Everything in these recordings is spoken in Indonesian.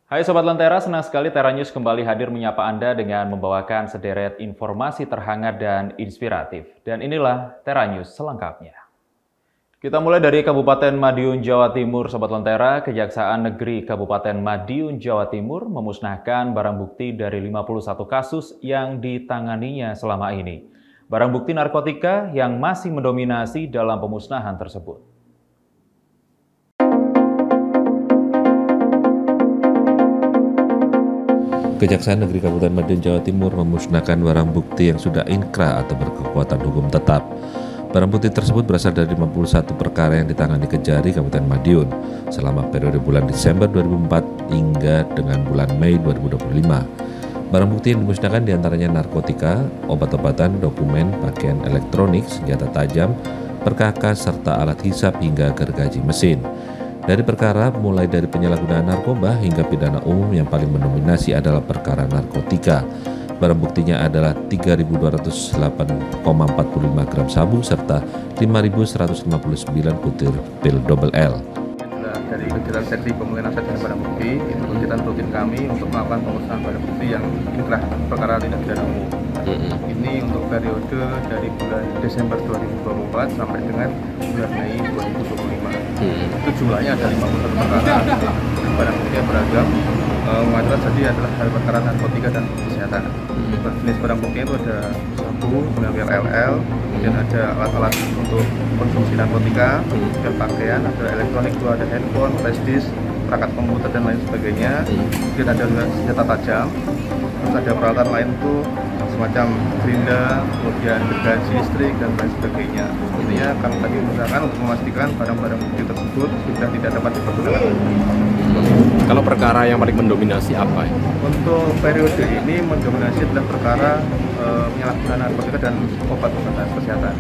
Hai Sobat Lentera, senang sekali Tera News kembali hadir menyapa Anda dengan membawakan sederet informasi terhangat dan inspiratif. Dan inilah Tera News selengkapnya. Kita mulai dari Kabupaten Madiun, Jawa Timur, Sobat Lentera. Kejaksaan Negeri Kabupaten Madiun, Jawa Timur memusnahkan barang bukti dari 51 kasus yang ditanganinya selama ini. Barang bukti narkotika yang masih mendominasi dalam pemusnahan tersebut. Kejaksaan Negeri Kabupaten Madiun, Jawa Timur memusnahkan barang bukti yang sudah inkrah atau berkekuatan hukum tetap. Barang bukti tersebut berasal dari 51 perkara yang ditangani Kejari Kabupaten Madiun selama periode bulan Desember 2004 hingga dengan bulan Mei 2025. Barang bukti yang dimusnahkan diantaranya narkotika, obat-obatan, dokumen, pakaian elektronik, senjata tajam, perkakas, serta alat hisap hingga gergaji mesin. Dari perkara mulai dari penyalahgunaan narkoba hingga pidana umum yang paling mendominasi adalah perkara narkotika. Barang buktinya adalah 3.208,45 gram sabu serta 5.159 butir pil double L. Dari kegiatan seksi pemulihan aset dan barang bukti, itu kegiatan rutin kami untuk melakukan pemusnahan barang bukti yang inkrah perkara tindak pidana umum. Ini untuk periode dari bulan Desember 2024 sampai dengan bulan Mei 2025. Itu jumlahnya ada 51 perkara, barang bukti yang beragam. Mayoritas tadi adalah perkara narkotika dan kesehatan. Jenis barang bukti itu ada sabu, kemudian LL, kemudian ada alat-alat untuk konsumsi narkotika, dan pakaian, ada elektronik, ada handphone, flash disk, perangkat komputer dan lain sebagainya. Kemudian ada juga senjata tajam, terus ada peralatan lain itu semacam gerinda, kemudian gergaji listrik dan lain sebagainya. Intinya kami tadi usahakan untuk memastikan barang-barang bukti tersebut sudah tidak dapat dipergunakan. Kalau perkara yang paling mendominasi apa ya? Untuk periode ini mendominasi adalah perkara penyalahgunaan narkotika dan obat-obatan kesehatan.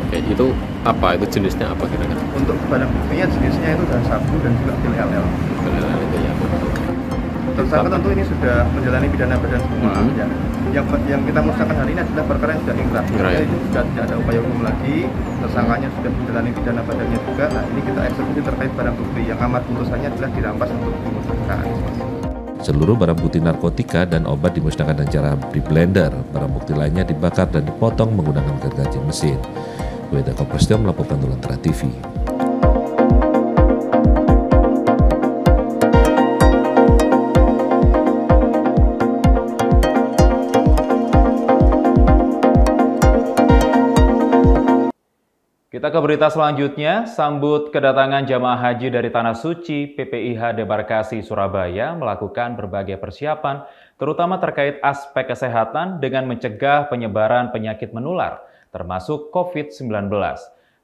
Oke, itu apa? Itu jenisnya apa kira-kira? Untuk barang buktinya jenisnya itu adalah sabu dan juga pil LL. Itu ya. Tersangka tentu ini sudah menjalani pidana badan semua. Yang kita musnahkan hari ini adalah perkara yang sudah inkrah. Itu sudah tidak ada upaya hukum lagi. Tersangkanya sudah menjalani pidana badannya juga. Nah, ini kita eksekusi terkait barang bukti yang amar putusannya adalah dirampas untuk dimusnahkan. Seluruh barang bukti narkotika dan obat dimusnahkan dengan cara di blender. Barang bukti lainnya dibakar dan dipotong menggunakan gergaji mesin. Weda Koprestio melaporkan untuk Lentera TV. Kita ke berita selanjutnya, sambut kedatangan jamaah haji dari Tanah Suci, PPIH Debarkasi Surabaya melakukan berbagai persiapan, terutama terkait aspek kesehatan dengan mencegah penyebaran penyakit menular, termasuk COVID-19.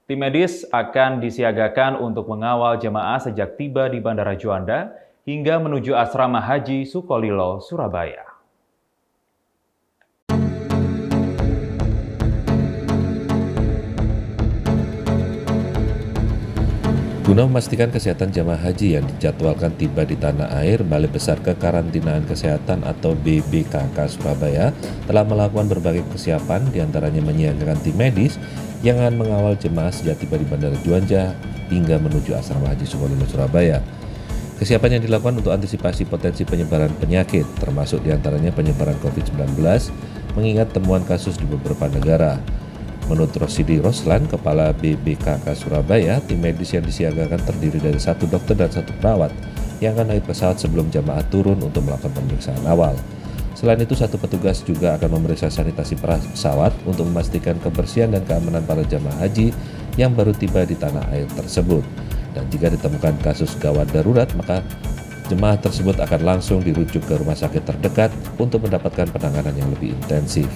Tim medis akan disiagakan untuk mengawal jemaah sejak tiba di Bandara Juanda hingga menuju asrama haji Sukolilo, Surabaya. Guna memastikan kesehatan jamaah haji yang dijadwalkan tiba di tanah air, Balai Besar Kekarantinaan Kesehatan atau BBKK Surabaya telah melakukan berbagai persiapan, diantaranya menyiagakan tim medis yang akan mengawal jemaah sejak tiba di Bandara Juanda hingga menuju asrama haji Sukolilo, Surabaya. Kesiapan yang dilakukan untuk antisipasi potensi penyebaran penyakit, termasuk diantaranya penyebaran COVID-19, mengingat temuan kasus di beberapa negara. Menurut Rosidi Roslan, Kepala BBKK Surabaya, tim medis yang disiagakan terdiri dari 1 dokter dan 1 perawat yang akan naik pesawat sebelum jamaah turun untuk melakukan pemeriksaan awal. Selain itu, 1 petugas juga akan memeriksa sanitasi pesawat untuk memastikan kebersihan dan keamanan para jamaah haji yang baru tiba di tanah air tersebut. Dan jika ditemukan kasus gawat darurat, maka jemaah tersebut akan langsung dirujuk ke rumah sakit terdekat untuk mendapatkan penanganan yang lebih intensif.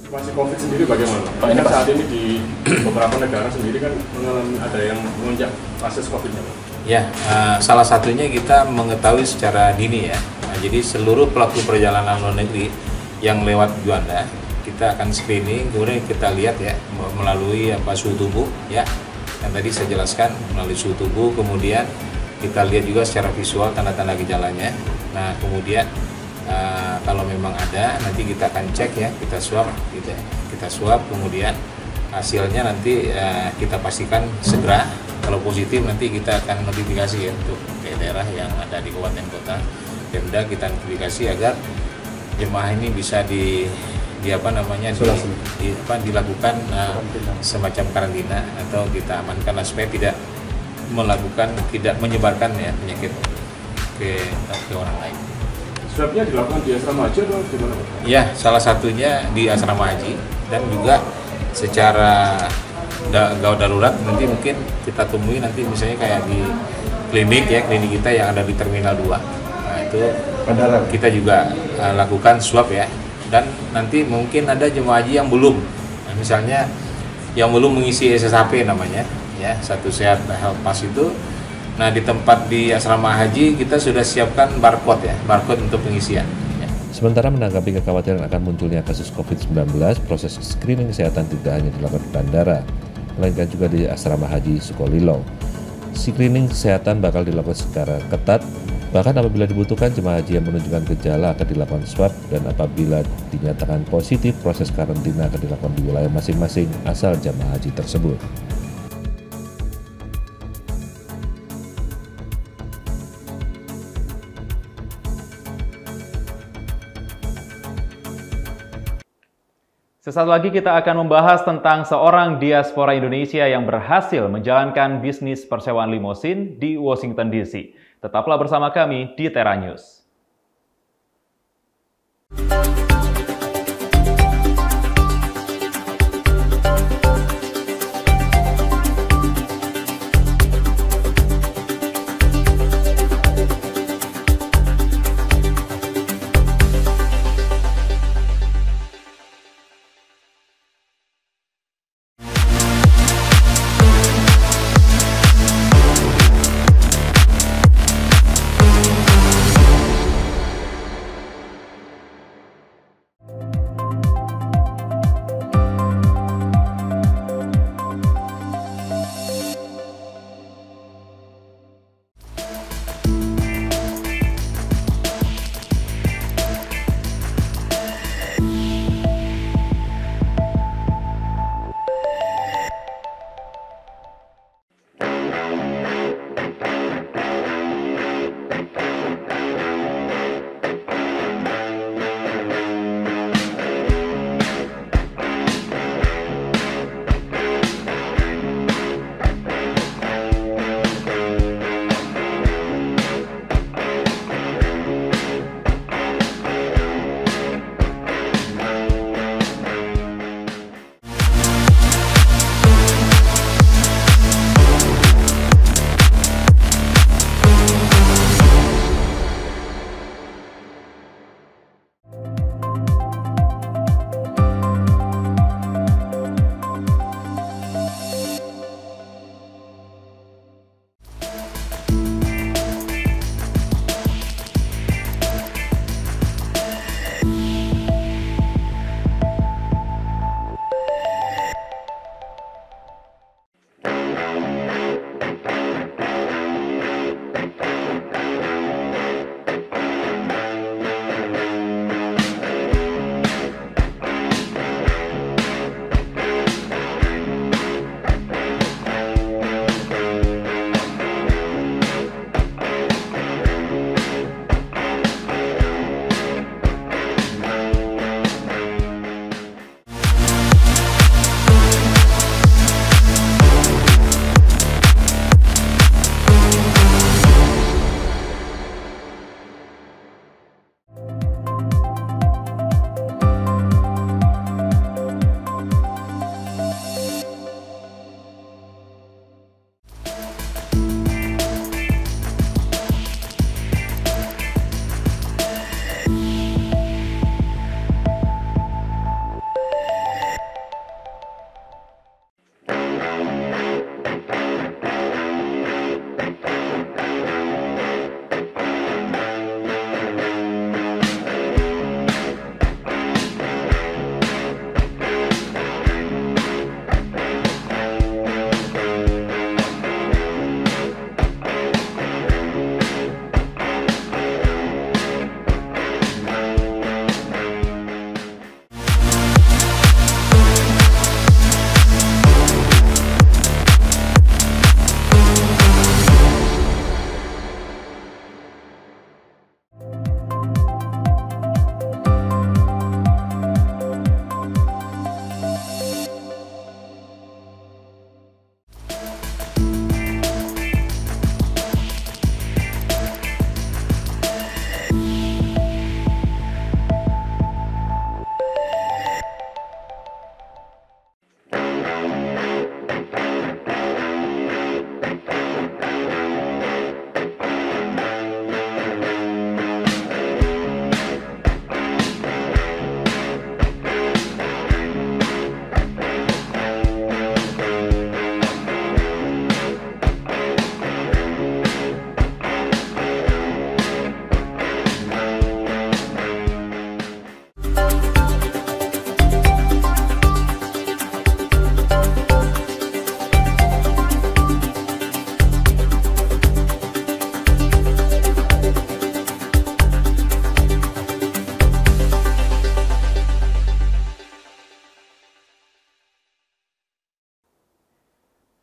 Situasi COVID sendiri bagaimana? Pak, ini saat ini di beberapa negara sendiri kan mengalami ada yang melonjak kasus COVID-nya. Ya, salah satunya kita mengetahui secara dini ya. Nah, jadi seluruh pelaku perjalanan luar negeri yang lewat Juanda kita akan screening, kemudian kita lihat ya melalui suhu tubuh ya. Yang tadi saya jelaskan melalui suhu tubuh, kemudian kita lihat juga secara visual tanda-tanda gejalanya. Nah, kemudian kalau memang ada, nanti kita akan cek ya, kita swab gitu ya. Kita swab, kemudian hasilnya nanti kita pastikan segera Kalau positif nanti kita akan notifikasi ya untuk daerah yang ada di kabupaten kota, Pemda kita notifikasi agar jemaah ini bisa dilakukan semacam karantina atau kita amankan supaya tidak menyebarkan ya penyakit ke orang lain. Swabnya dilakukan di asrama haji atau di mana? Ya, salah satunya di asrama haji dan juga secara gawat darurat nanti mungkin kita temui nanti misalnya kayak di klinik kita yang ada di Terminal 2. Nah, itu kita juga lakukan swab ya. Dan nanti mungkin ada jemaah haji yang belum, nah, misalnya yang belum mengisi SSHP namanya, ya Satu Sehat Health Pass itu. Nah di tempat di asrama haji kita sudah siapkan barcode untuk pengisian. Ya. Sementara menanggapi kekhawatiran akan munculnya kasus COVID-19, proses screening kesehatan tidak hanya dilakukan di bandara, melainkan juga di asrama haji Sukolilo. Screening kesehatan bakal dilakukan secara ketat. Bahkan apabila dibutuhkan, jemaah haji yang menunjukkan gejala akan dilakukan swab, dan apabila dinyatakan positif, proses karantina akan dilakukan di wilayah masing-masing asal jemaah haji tersebut. Sesaat lagi kita akan membahas tentang seorang diaspora Indonesia yang berhasil menjalankan bisnis persewaan limosin di Washington DC. Tetaplah bersama kami di Tera News.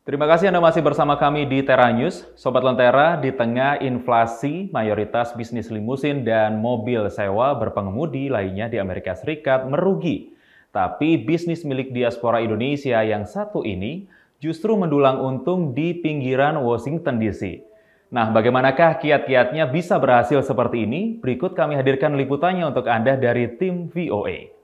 Terima kasih Anda masih bersama kami di Tera News. Sobat Lentera, di tengah inflasi, mayoritas bisnis limusin dan mobil sewa berpengemudi lainnya di Amerika Serikat merugi. Tapi bisnis milik diaspora Indonesia yang satu ini justru mendulang untung di pinggiran Washington DC. Nah, bagaimanakah kiat-kiatnya bisa berhasil seperti ini? Berikut kami hadirkan liputannya untuk Anda dari tim VOA.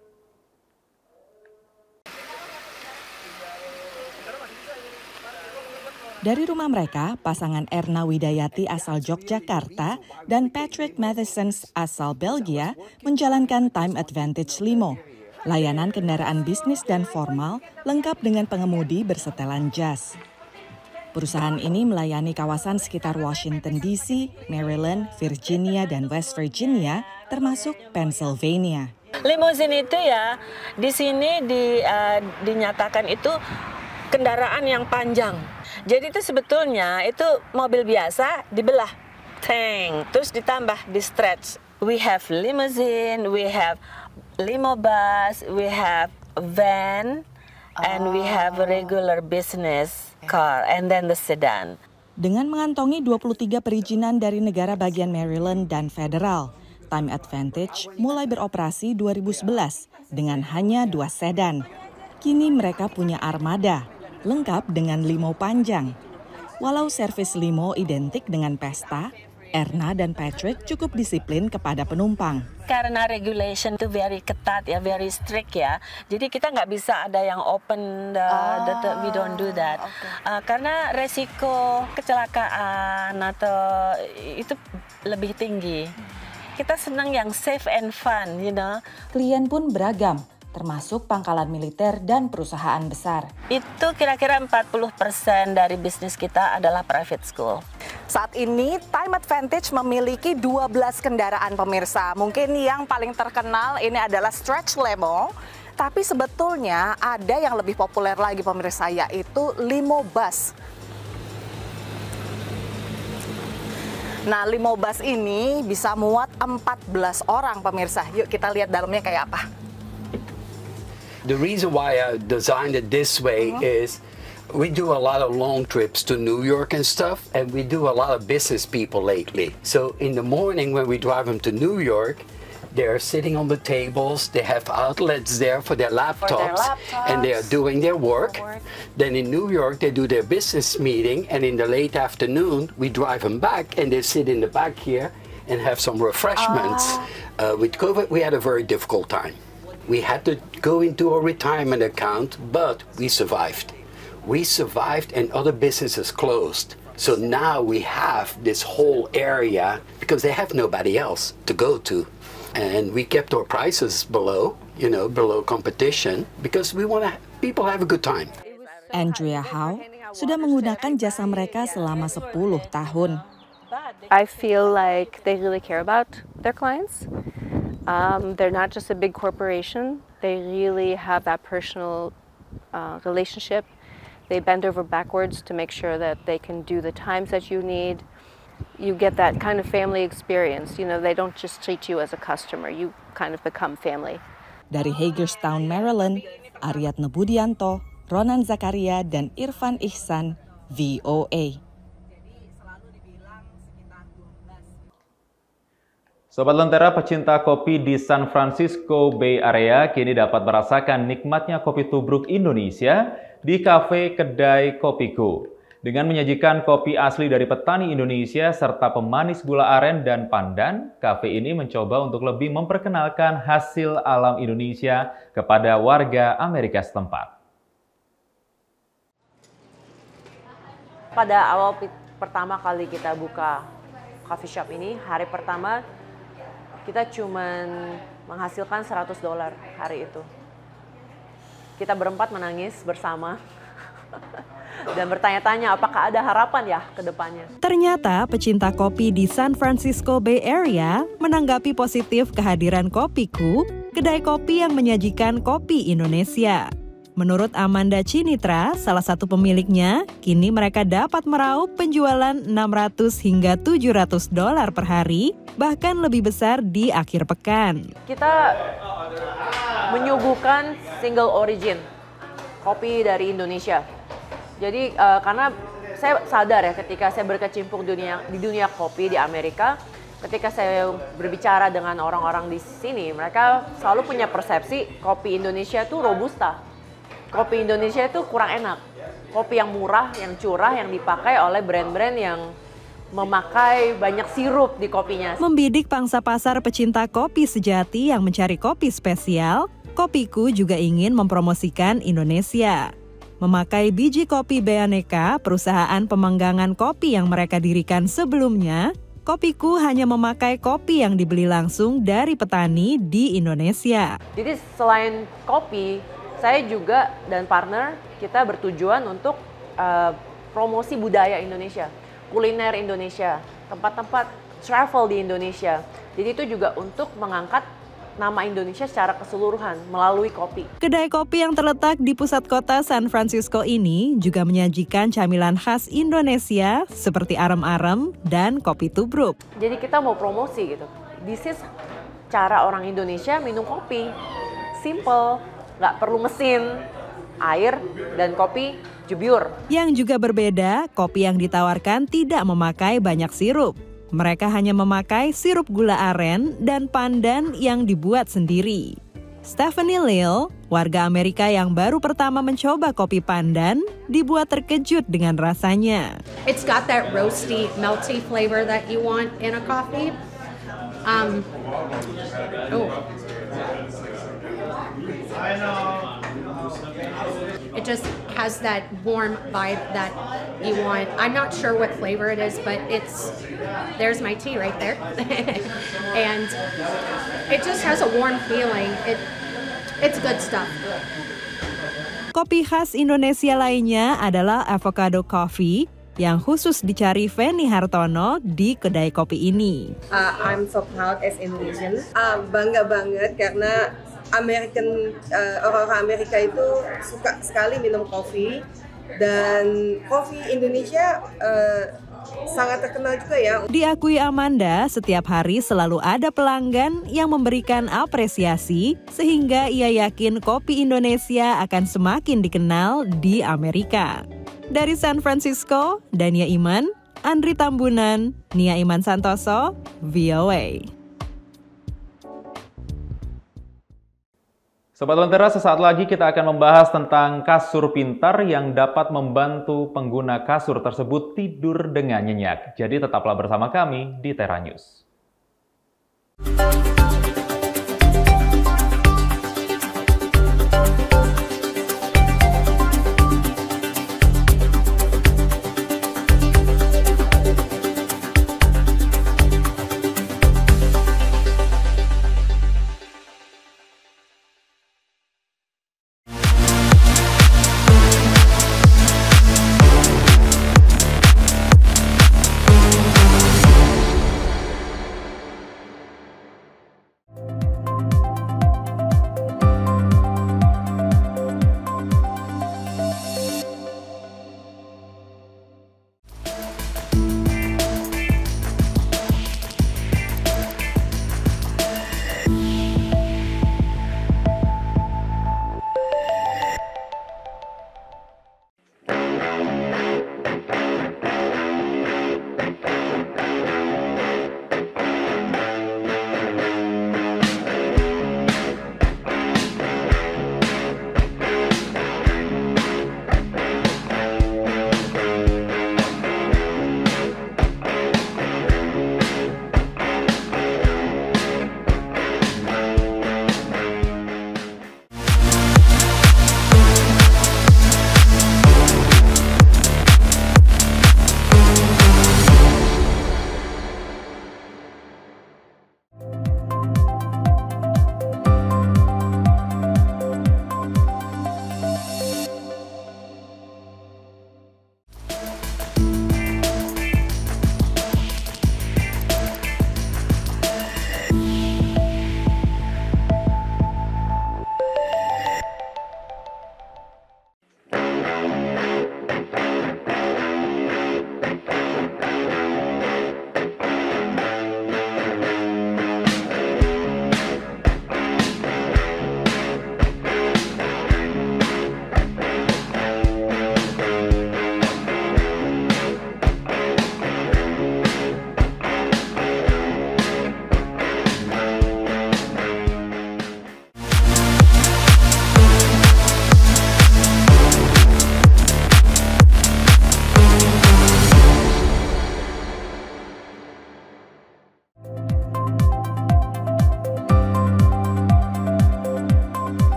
Dari rumah mereka, pasangan Erna Widayati asal Yogyakarta dan Patrick Matheson asal Belgia menjalankan Time Advantage Limo, layanan kendaraan bisnis dan formal lengkap dengan pengemudi bersetelan jas. Perusahaan ini melayani kawasan sekitar Washington DC, Maryland, Virginia, dan West Virginia, termasuk Pennsylvania. Limousine itu ya, di sini dinyatakan itu kendaraan yang panjang. Jadi itu sebetulnya itu mobil biasa dibelah, tank, terus ditambah di stretch. We have limousine, we have limo bus, we have van, and we have a regular business car, and then the sedan. Dengan mengantongi 23 perizinan dari negara bagian Maryland dan federal, Time Advantage mulai beroperasi 2011 dengan hanya 2 sedan. Kini mereka punya armada, lengkap dengan limo panjang. Walau servis limo identik dengan pesta, Erna dan Patrick cukup disiplin kepada penumpang. Karena regulation itu very ketat ya, very strict ya. Jadi kita nggak bisa ada yang open, we don't do that. Okay. Karena resiko kecelakaan atau itu lebih tinggi. Kita senang yang safe and fun, you know. Klien pun beragam, termasuk pangkalan militer dan perusahaan besar. Itu kira-kira 40% dari bisnis kita adalah private school. Saat ini Time Advantage memiliki 12 kendaraan pemirsa. Mungkin yang paling terkenal ini adalah Stretch Limo, tapi sebetulnya ada yang lebih populer lagi pemirsa, yaitu Limo Bus. Nah, Limo Bus ini bisa muat 14 orang pemirsa. Yuk kita lihat dalamnya kayak apa. The reason why I designed it this way is we do a lot of long trips to New York and stuff, and we do a lot of business people lately. So in the morning when we drive them to New York, they're sitting on the tables, they have outlets there for their laptops, and they are doing their work. Then in New York, they do their business meeting, and in the late afternoon, we drive them back, and they sit in the back here and have some refreshments. With COVID, we had a very difficult time. We had to go into a retirement account, but we survived. We survived and other businesses closed. So now we have this whole area because they have nobody else to go to. And we kept our prices below, below competition because we want people have a good time. Andrea Howe sudah menggunakan jasa mereka selama 10 tahun. I feel like they really care about their clients. They're not just a big corporation. They really have that personal relationship. They bend over backwards to make sure that they can do the times that you need. You get that kind of family experience. They don't just treat you as a customer. You kind of become family. Dari Hagerstown, Maryland, Aryatna Budianto, Ronan Zakaria, dan Irfan Ihsan, VOA. Sobat Lentera, pecinta kopi di San Francisco Bay Area kini dapat merasakan nikmatnya kopi tubruk Indonesia di kafe Kedai Kopiku. Dengan menyajikan kopi asli dari petani Indonesia serta pemanis gula aren dan pandan, kafe ini mencoba untuk lebih memperkenalkan hasil alam Indonesia kepada warga Amerika setempat. Pada awal pertama kali kita buka coffee shop ini, hari pertama kita cuman menghasilkan $100 hari itu. Kita berempat menangis bersama dan bertanya-tanya apakah ada harapan ya ke depannya. Ternyata pecinta kopi di San Francisco Bay Area menanggapi positif kehadiran Kopiku, kedai kopi yang menyajikan kopi Indonesia. Menurut Amanda Cinitra, salah satu pemiliknya, kini mereka dapat meraup penjualan $600 hingga $700 per hari, bahkan lebih besar di akhir pekan. Kita menyuguhkan single origin, kopi dari Indonesia. Jadi karena saya sadar ya ketika saya berkecimpung di dunia kopi di Amerika, ketika saya berbicara dengan orang-orang di sini, mereka selalu punya persepsi kopi Indonesia itu robusta. Kopi Indonesia itu kurang enak. Kopi yang murah, yang curah, yang dipakai oleh brand-brand yang memakai banyak sirup di kopinya. Membidik pangsa pasar pecinta kopi sejati yang mencari kopi spesial, Kopiku juga ingin mempromosikan Indonesia. Memakai biji kopi Beaneka, perusahaan pemanggangan kopi yang mereka dirikan sebelumnya, Kopiku hanya memakai kopi yang dibeli langsung dari petani di Indonesia. Jadi selain kopi, saya juga dan partner kita bertujuan untuk promosi budaya Indonesia, kuliner Indonesia, tempat-tempat travel di Indonesia. Jadi itu juga untuk mengangkat nama Indonesia secara keseluruhan melalui kopi. Kedai kopi yang terletak di pusat kota San Francisco ini juga menyajikan camilan khas Indonesia seperti arem-arem dan kopi tubruk. Jadi kita mau promosi gitu. This is cara orang Indonesia minum kopi. Simple, nggak perlu mesin, air, dan kopi jubur. Yang juga berbeda, kopi yang ditawarkan tidak memakai banyak sirup. Mereka hanya memakai sirup gula aren dan pandan yang dibuat sendiri. Stephanie Lil, warga Amerika yang baru pertama mencoba kopi pandan, dibuat terkejut dengan rasanya. It's got that roasty, melty flavor that you want in a coffee. It just has that warm vibe that you want. I'm not sure what flavor it is, but there's my tea right there. And it just has a warm feeling. It's good stuff. Kopi khas Indonesia lainnya adalah avocado coffee yang khusus dicari Feni Hartono di kedai kopi ini. I'm so proud as Indonesian. Bangga banget karena orang Amerika itu suka sekali minum kopi, dan kopi Indonesia sangat terkenal juga ya. Diakui Amanda, setiap hari selalu ada pelanggan yang memberikan apresiasi sehingga ia yakin kopi Indonesia akan semakin dikenal di Amerika. Dari San Francisco, Dania Iman, Andri Tambunan, Nia Iman Santoso, VOA. Sobat Lentera, sesaat lagi kita akan membahas tentang kasur pintar yang dapat membantu pengguna kasur tersebut tidur dengan nyenyak. Jadi tetaplah bersama kami di Tera News.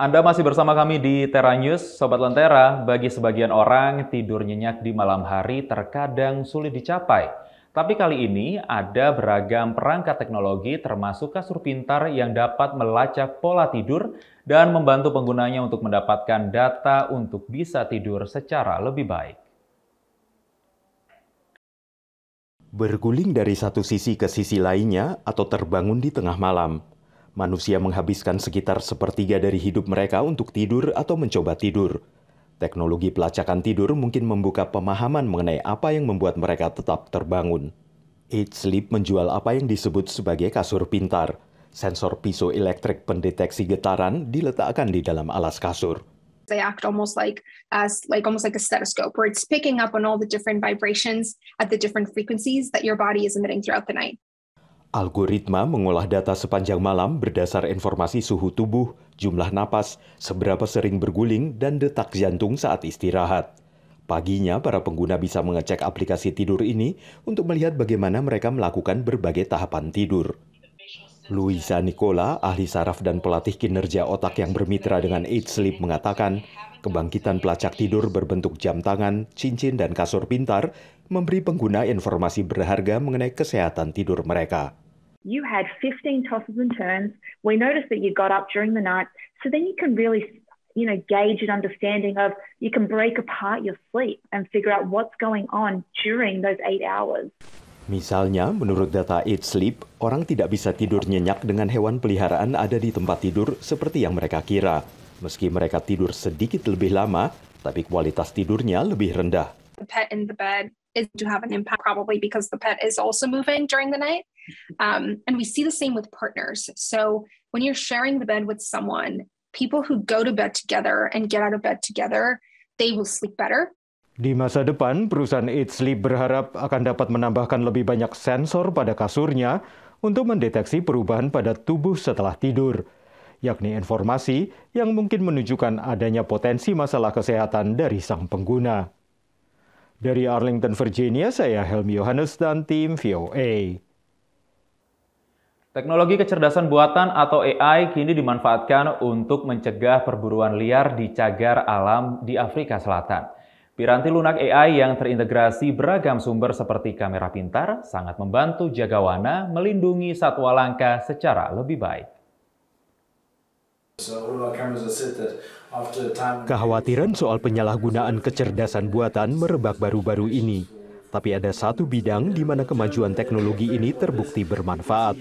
Anda masih bersama kami di Tera News, Sobat Lentera. Bagi sebagian orang, tidur nyenyak di malam hari terkadang sulit dicapai. Tapi kali ini ada beragam perangkat teknologi termasuk kasur pintar yang dapat melacak pola tidur dan membantu penggunanya untuk mendapatkan data untuk bisa tidur secara lebih baik. Berguling dari satu sisi ke sisi lainnya atau terbangun di tengah malam. Manusia menghabiskan sekitar sepertiga dari hidup mereka untuk tidur atau mencoba tidur. Teknologi pelacakan tidur mungkin membuka pemahaman mengenai apa yang membuat mereka tetap terbangun. 8 Sleep menjual apa yang disebut sebagai kasur pintar. Sensor piezoelektrik pendeteksi getaran diletakkan di dalam alas kasur. They act almost like a stethoscope, where it's picking up on all the different vibrations at the different frequencies that your body is emitting throughout the night. Algoritma mengolah data sepanjang malam berdasar informasi suhu tubuh, jumlah napas, seberapa sering berguling, dan detak jantung saat istirahat. Paginya, para pengguna bisa mengecek aplikasi tidur ini untuk melihat bagaimana mereka melakukan berbagai tahapan tidur. Luisa Nicola, ahli saraf dan pelatih kinerja otak yang bermitra dengan 8 Sleep mengatakan, kebangkitan pelacak tidur berbentuk jam tangan, cincin, dan kasur pintar memberi pengguna informasi berharga mengenai kesehatan tidur mereka. You had 15 tosses and turns. We noticed that you got up during the night, so then you can really, gauge an understanding of, you can break apart your sleep and figure out what's going on during those 8 hours. Misalnya, menurut data 8 Sleep, orang tidak bisa tidur nyenyak dengan hewan peliharaan ada di tempat tidur seperti yang mereka kira. Meski mereka tidur sedikit lebih lama, tapi kualitas tidurnya lebih rendah. The pet in the bed is to have an impact, probably because the pet is also moving during the night. And we see the same with partners. So when you're sharing the bed with someone, people who go to bed together and get out of bed together, they will sleep better. Di masa depan, perusahaan 8 Sleep berharap akan dapat menambahkan lebih banyak sensor pada kasurnya untuk mendeteksi perubahan pada tubuh setelah tidur, yakni informasi yang mungkin menunjukkan adanya potensi masalah kesehatan dari sang pengguna. Dari Arlington, Virginia, saya Helmi Yohanes dan tim VOA. Teknologi kecerdasan buatan atau AI kini dimanfaatkan untuk mencegah perburuan liar di cagar alam di Afrika Selatan. Piranti lunak AI yang terintegrasi beragam sumber seperti kamera pintar sangat membantu jagawana melindungi satwa langka secara lebih baik. Kekhawatiran soal penyalahgunaan kecerdasan buatan merebak baru-baru ini. Tapi ada satu bidang di mana kemajuan teknologi ini terbukti bermanfaat.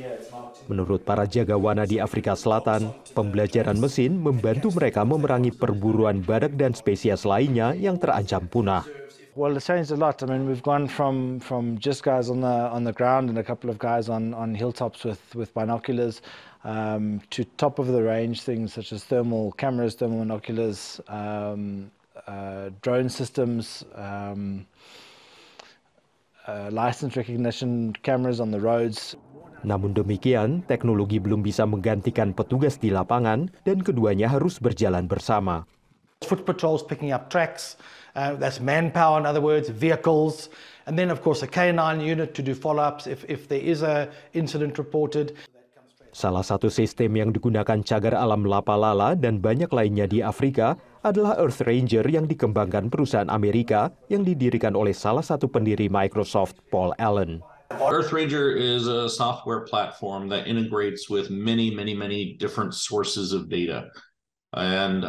Menurut para jagawana di Afrika Selatan, pembelajaran mesin membantu mereka memerangi perburuan badak dan spesies lainnya yang terancam punah. Well, it's changed a lot. I mean, we've gone from just guys on the ground and a couple of guys on hilltops with binoculars to top of the range things such as thermal cameras, thermal binoculars, drone systems, license recognition cameras on the roads. Namun demikian, teknologi belum bisa menggantikan petugas di lapangan dan keduanya harus berjalan bersama. Foot patrols picking up tracks, that's manpower, in other words, vehicles, and then of course a K9 unit to do follow-ups if there is a incident reported. Salah satu sistem yang digunakan cagar alam Lapalala dan banyak lainnya di Afrika adalah Earth Ranger yang dikembangkan perusahaan Amerika yang didirikan oleh salah satu pendiri Microsoft, Paul Allen. Earth Ranger is a software platform that integrates with many different sources of data. And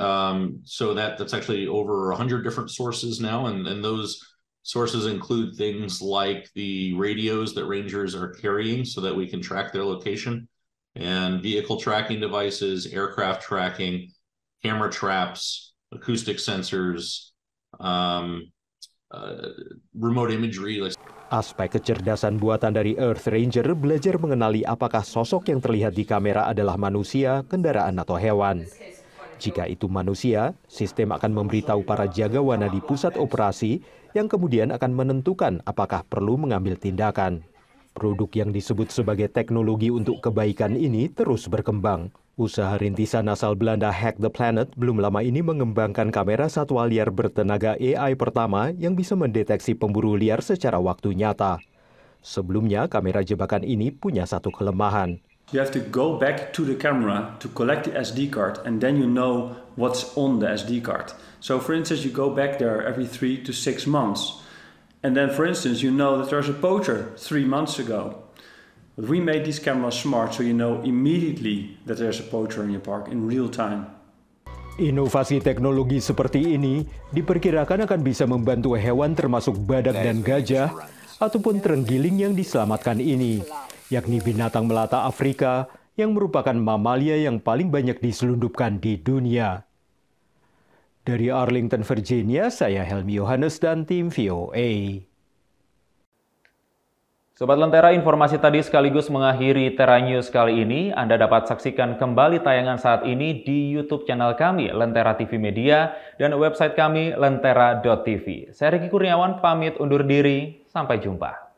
so that's actually over 100 different sources now. And those sources include things like the radios that rangers are carrying so that we can track their location, and vehicle tracking devices, aircraft tracking, camera traps, acoustic sensors, remote imagery. Aspek kecerdasan buatan dari Earth Ranger belajar mengenali apakah sosok yang terlihat di kamera adalah manusia, kendaraan, atau hewan. Jika itu manusia, sistem akan memberitahu para jagawana di pusat operasi yang kemudian akan menentukan apakah perlu mengambil tindakan. Produk yang disebut sebagai teknologi untuk kebaikan ini terus berkembang. Usaha rintisan asal Belanda Hack the Planet belum lama ini mengembangkan kamera satwa liar bertenaga AI pertama yang bisa mendeteksi pemburu liar secara waktu nyata. Sebelumnya, kamera jebakan ini punya satu kelemahan. You have to go back to the camera to collect the SD card, and then you know what's on the SD card. So for instance, you go back there every 3 to 6 months. And then for instance, you know that there's a poacher 3 months ago. But we made these cameras smart so you know immediately that there's a poacher in your park in real time. Inovasi teknologi seperti ini diperkirakan akan bisa membantu hewan termasuk badak dan gajah ataupun terenggiling yang diselamatkan ini, yakni binatang melata Afrika yang merupakan mamalia yang paling banyak diselundupkan di dunia. Dari Arlington, Virginia, saya Helmi Yohanes dan tim VOA. Sobat Lentera, informasi tadi sekaligus mengakhiri Tera News kali ini. Anda dapat saksikan kembali tayangan saat ini di YouTube channel kami, Lentera TV Media, dan website kami, lentera.tv. Saya Riki Kurniawan, pamit undur diri. Sampai jumpa.